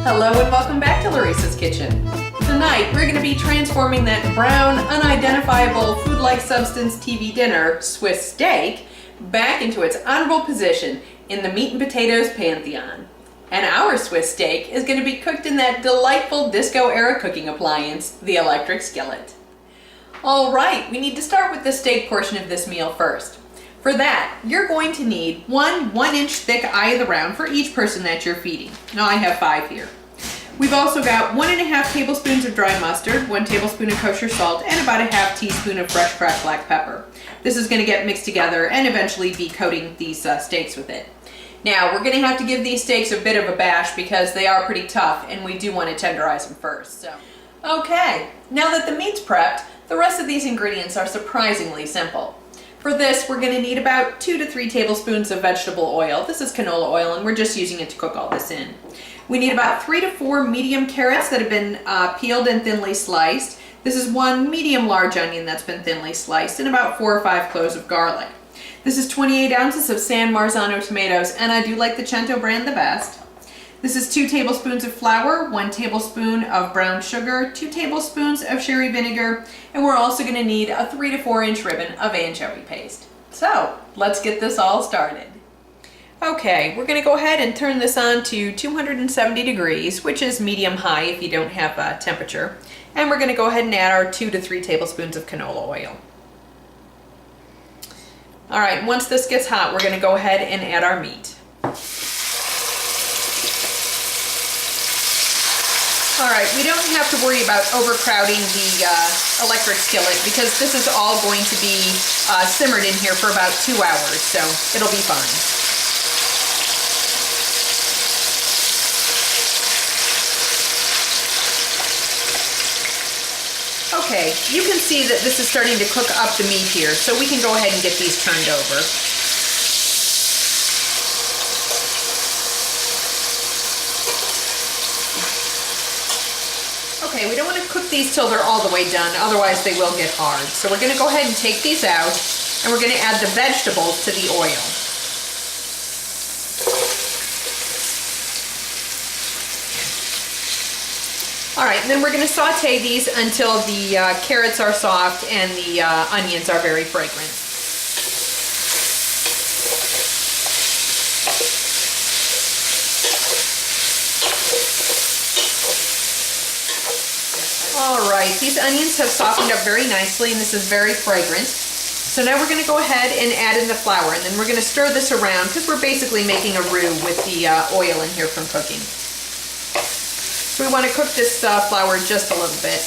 Hello and welcome back to Larissa's Kitchen. Tonight we're going to be transforming that brown, unidentifiable, food-like substance TV dinner, Swiss steak, back into its honorable position in the meat and potatoes pantheon. And our Swiss steak is going to be cooked in that delightful disco-era cooking appliance, the electric skillet. Alright, we need to start with the steak portion of this meal first. For that, you're going to need one 1-inch thick eye of the round for each person that you're feeding. Now I have 5 here. We've also got 1½ tablespoons of dry mustard, 1 tablespoon of kosher salt, and about a ½ teaspoon of fresh cracked black pepper. This is going to get mixed together and eventually be coating these steaks with it. Now, we're going to have to give these steaks a bit of a bash because they are pretty tough and we do want to tenderize them first. Okay, now that the meat's prepped, the rest of these ingredients are surprisingly simple. For this, we're going to need about 2 to 3 tablespoons of vegetable oil. This is canola oil, and we're just using it to cook all this in. We need about 3 to 4 medium carrots that have been peeled and thinly sliced. This is 1 medium-large onion that's been thinly sliced, and about 4 or 5 cloves of garlic. This is 28 ounces of San Marzano tomatoes, and I do like the Cento brand the best. This is 2 tablespoons of flour, 1 tablespoon of brown sugar, 2 tablespoons of sherry vinegar, and we're also going to need a 3 to 4 inch ribbon of anchovy paste. So, let's get this all started. Okay, we're going to go ahead and turn this on to 270 degrees, which is medium-high if you don't have temperature. And we're going to go ahead and add our 2 to 3 tablespoons of canola oil. Alright, once this gets hot, we're going to go ahead and add our meat. Alright, we don't have to worry about overcrowding the electric skillet because this is all going to be simmered in here for about 2 hours, so it'll be fine. Okay, you can see that this is starting to cook up the meat here, so we can go ahead and get these turned over. Okay, we don't want to cook these till they're all the way done, otherwise they will get hard. So we're going to go ahead and take these out, and we're going to add the vegetables to the oil. Alright, and then we're going to saute these until the carrots are soft and the onions are very fragrant. Alright, these onions have softened up very nicely and this is very fragrant. So now we're going to go ahead and add in the flour, and then we're going to stir this around because we're basically making a roux with the oil in here from cooking. So we want to cook this flour just a little bit.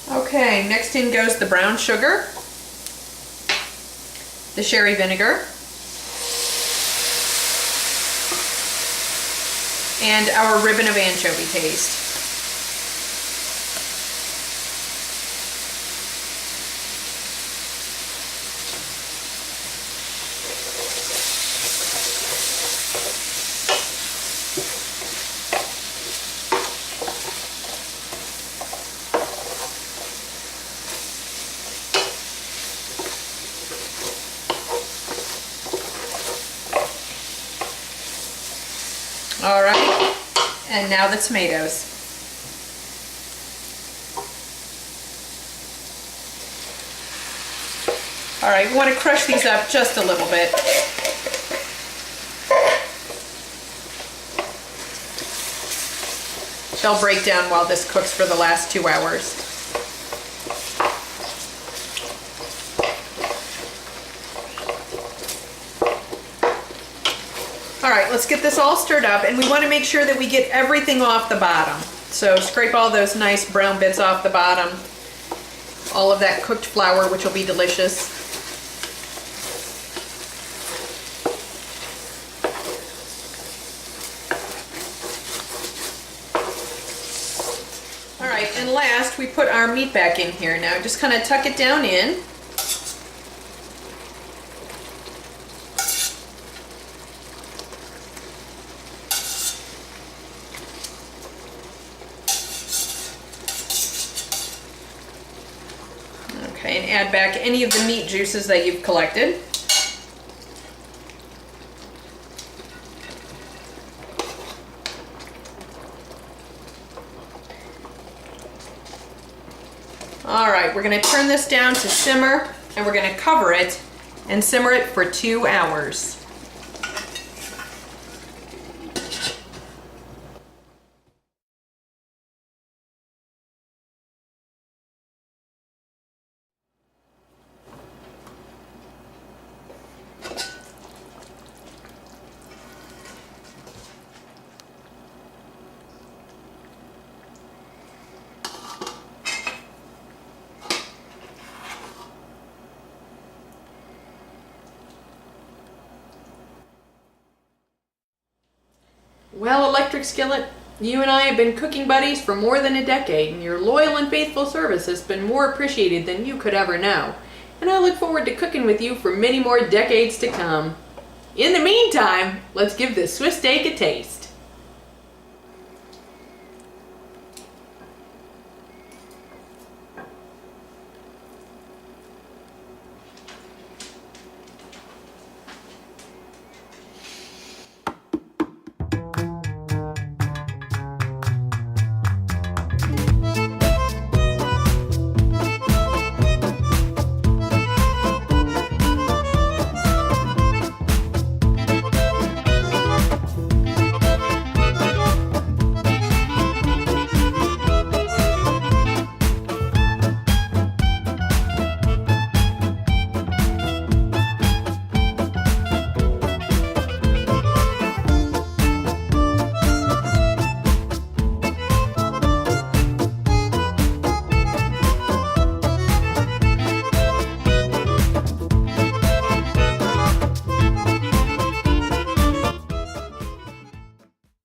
Okay, next in goes the brown sugar, the sherry vinegar, and our ribbon of anchovy paste. Alright, and now the tomatoes. Alright, we want to crush these up just a little bit. They'll break down while this cooks for the last 2 hours. Alright, let's get this all stirred up, and we want to make sure that we get everything off the bottom. So scrape all those nice brown bits off the bottom, all of that cooked flour, which will be delicious. And last, we put our meat back in here. Now just kind of tuck it down in. Okay, and add back any of the meat juices that you've collected. All right, we're going to turn this down to simmer, and we're going to cover it and simmer it for 2 hours. Well, Electric Skillet, you and I have been cooking buddies for more than a decade, and your loyal and faithful service has been more appreciated than you could ever know. And I look forward to cooking with you for many more decades to come. In the meantime, let's give this Swiss steak a taste.